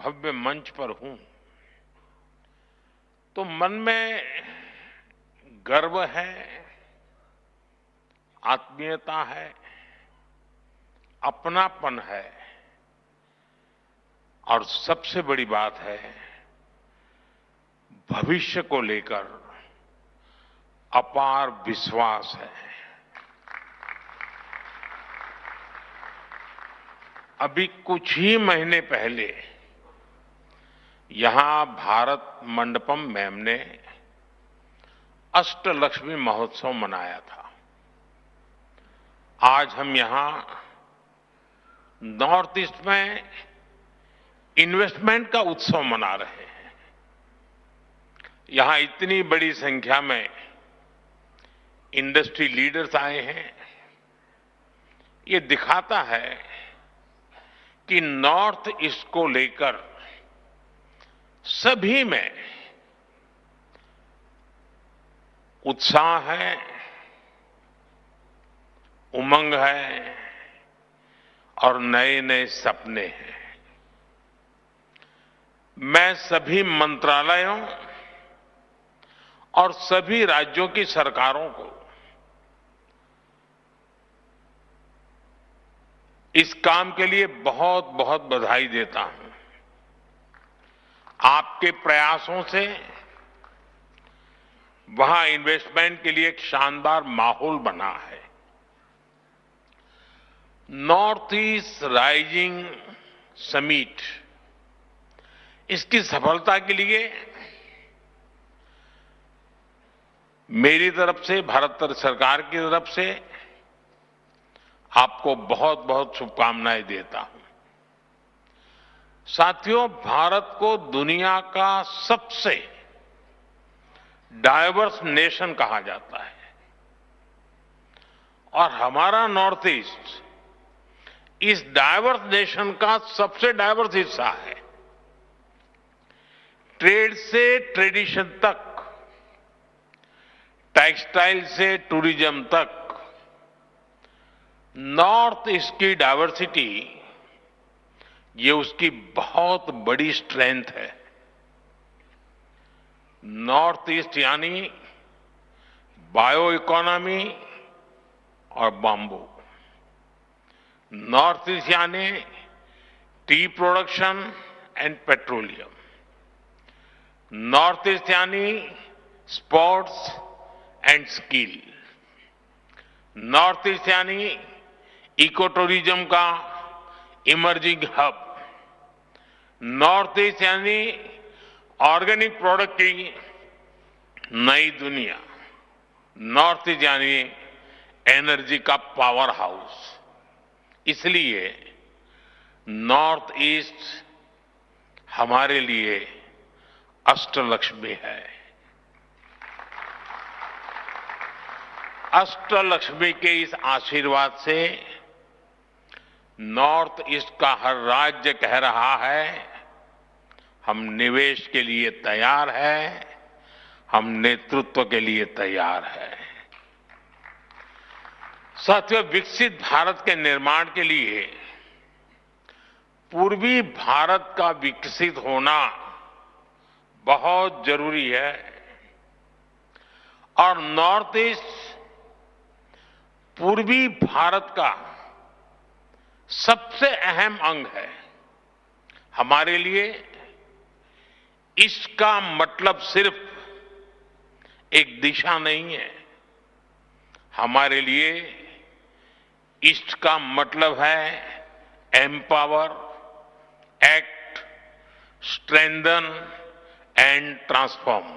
भव्य मंच पर हूं तो मन में गर्व है, आत्मीयता है, अपनापन है और सबसे बड़ी बात है भविष्य को लेकर अपार विश्वास है। अभी कुछ ही महीने पहले यहां भारत मंडपम मैम ने अष्टलक्ष्मी महोत्सव मनाया था। आज हम यहां नॉर्थ ईस्ट में इन्वेस्टमेंट का उत्सव मना रहे हैं। यहां इतनी बड़ी संख्या में इंडस्ट्री लीडर्स आए हैं। ये दिखाता है कि नॉर्थ ईस्ट को लेकर सभी में उत्साह है, उमंग है और नए नए सपने हैं। मैं सभी मंत्रालयों और सभी राज्यों की सरकारों को इस काम के लिए बहुत बहुत बधाई देता हूं। आपके प्रयासों से वहां इन्वेस्टमेंट के लिए एक शानदार माहौल बना है। नॉर्थ ईस्ट राइजिंग समिट, इसकी सफलता के लिए मेरी तरफ से, भारत सरकार की तरफ से आपको बहुत बहुत शुभकामनाएं देता हूं। साथियों, भारत को दुनिया का सबसे डाइवर्स नेशन कहा जाता है और हमारा नॉर्थ ईस्ट इस डाइवर्स नेशन का सबसे डाइवर्स हिस्सा है। ट्रेड से ट्रेडिशन तक, टेक्सटाइल से टूरिज्म तक, नॉर्थ ईस्ट की डाइवर्सिटी ये उसकी बहुत बड़ी स्ट्रेंथ है। नॉर्थ ईस्ट यानी बायो इकोनॉमी और बांबू, नॉर्थ ईस्ट यानी tea production and petroleum, north east यानी sports and skill, north east यानी इको टूरिज्म का इमर्जिंग हब, नॉर्थ ईस्ट यानी ऑर्गेनिक प्रोडक्ट की नई दुनिया, नॉर्थ ईस्ट यानी एनर्जी का पावर हाउस। इसलिए नॉर्थ ईस्ट हमारे लिए अष्टलक्ष्मी है। अष्टलक्ष्मी के इस आशीर्वाद से नॉर्थ ईस्ट का हर राज्य कह रहा है हम निवेश के लिए तैयार हैं, हम नेतृत्व के लिए तैयार हैं। साथियों, विकसित भारत के निर्माण के लिए पूर्वी भारत का विकसित होना बहुत जरूरी है और नॉर्थ ईस्ट पूर्वी भारत का सबसे अहम अंग है। हमारे लिए इसका मतलब सिर्फ एक दिशा नहीं है, हमारे लिए ईस्ट का मतलब है empower, act, strengthen and transform.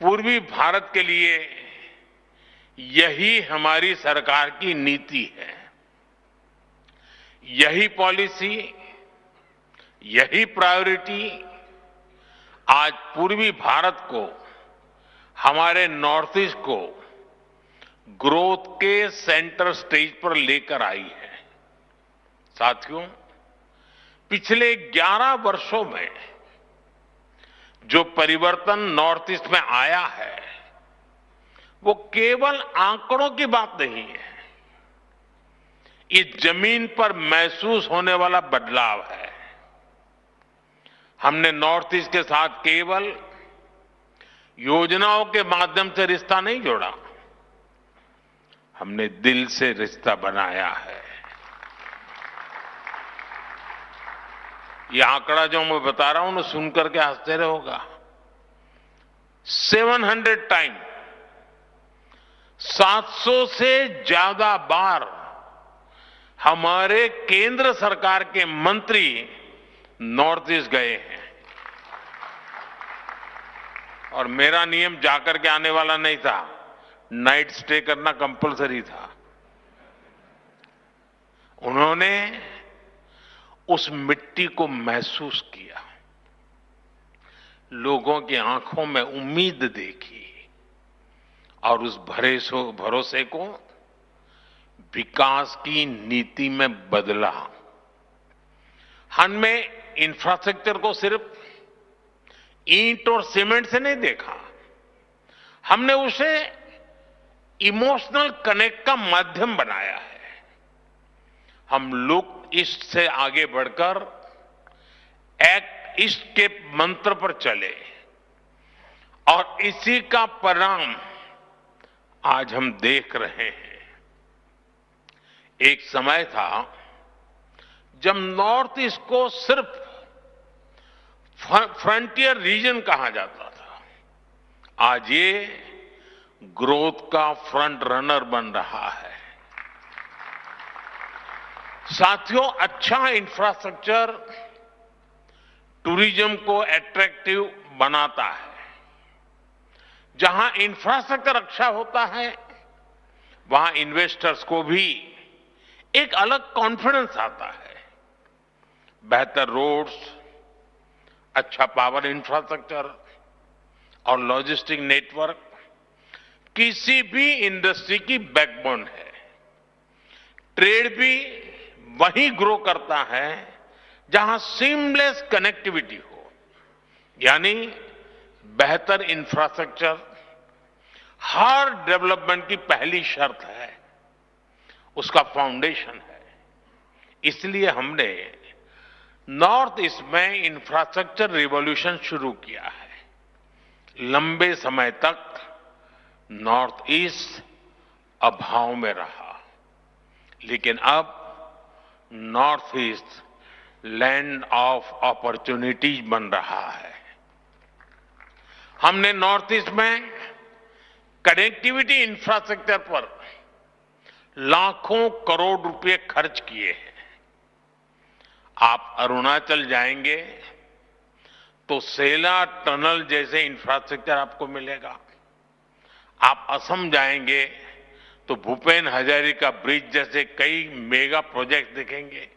पूर्वी भारत के लिए यही हमारी सरकार की नीति है। यही पॉलिसी, यही प्रायोरिटी आज पूर्वी भारत को, हमारे नॉर्थ ईस्ट को ग्रोथ के सेंटर स्टेज पर लेकर आई है। साथियों, पिछले 11 वर्षों में जो परिवर्तन नॉर्थ ईस्ट में आया है वो केवल आंकड़ों की बात नहीं है, इस जमीन पर महसूस होने वाला बदलाव है। हमने नॉर्थ ईस्ट के साथ केवल योजनाओं के माध्यम से रिश्ता नहीं जोड़ा, हमने दिल से रिश्ता बनाया है। ये आंकड़ा जो मैं बता रहा हूं ना, सुनकर के आश्चर्य होगा। 700 टाइम, 700 से ज्यादा बार हमारे केंद्र सरकार के मंत्री नॉर्थ ईस्ट गए हैं। और मेरा नियम जाकर के आने वाला नहीं था, नाइट स्टे करना कंपलसरी था। उन्होंने उस मिट्टी को महसूस किया, लोगों की आंखों में उम्मीद देखी और उस भरोसे को विकास की नीति में बदला। हमने इंफ्रास्ट्रक्चर को सिर्फ ईंट और सीमेंट से नहीं देखा, हमने उसे इमोशनल कनेक्ट का माध्यम बनाया है। हम लोग इससे आगे बढ़कर एक्ट ईस्ट के मंत्र पर चले और इसी का परिणाम आज हम देख रहे हैं। एक समय था जब नॉर्थ ईस्ट को सिर्फ फ्रंटियर रीजन कहा जाता था, आज ये ग्रोथ का फ्रंट रनर बन रहा है। साथियों, अच्छा इंफ्रास्ट्रक्चर टूरिज्म को अट्रैक्टिव बनाता है। जहां इंफ्रास्ट्रक्चर अच्छा होता है, वहां इन्वेस्टर्स को भी एक अलग कॉन्फिडेंस आता है। बेहतर रोड्स, अच्छा पावर इंफ्रास्ट्रक्चर और लॉजिस्टिक नेटवर्क किसी भी इंडस्ट्री की बैकबोन है। ट्रेड भी वहीं ग्रो करता है जहां सीमलेस कनेक्टिविटी हो, यानी बेहतर इंफ्रास्ट्रक्चर हर डेवलपमेंट की पहली शर्त है, उसका फाउंडेशन है। इसलिए हमने नॉर्थ ईस्ट में इंफ्रास्ट्रक्चर रिवॉल्यूशन शुरू किया है। लंबे समय तक नॉर्थ ईस्ट अभाव में रहा, लेकिन अब north east land of opportunities बन रहा है। हमने नॉर्थ ईस्ट में कनेक्टिविटी इंफ्रास्ट्रक्चर पर लाखों करोड़ रुपए खर्च किए हैं। आप अरुणाचल जाएंगे तो सेला टनल जैसे इंफ्रास्ट्रक्चर आपको मिलेगा। आप असम जाएंगे तो भूपेन हजारिका ब्रिज जैसे कई मेगा प्रोजेक्ट दिखेंगे।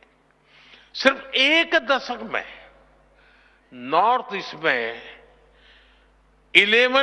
सिर्फ एक दशक में नॉर्थ ईस्ट में 11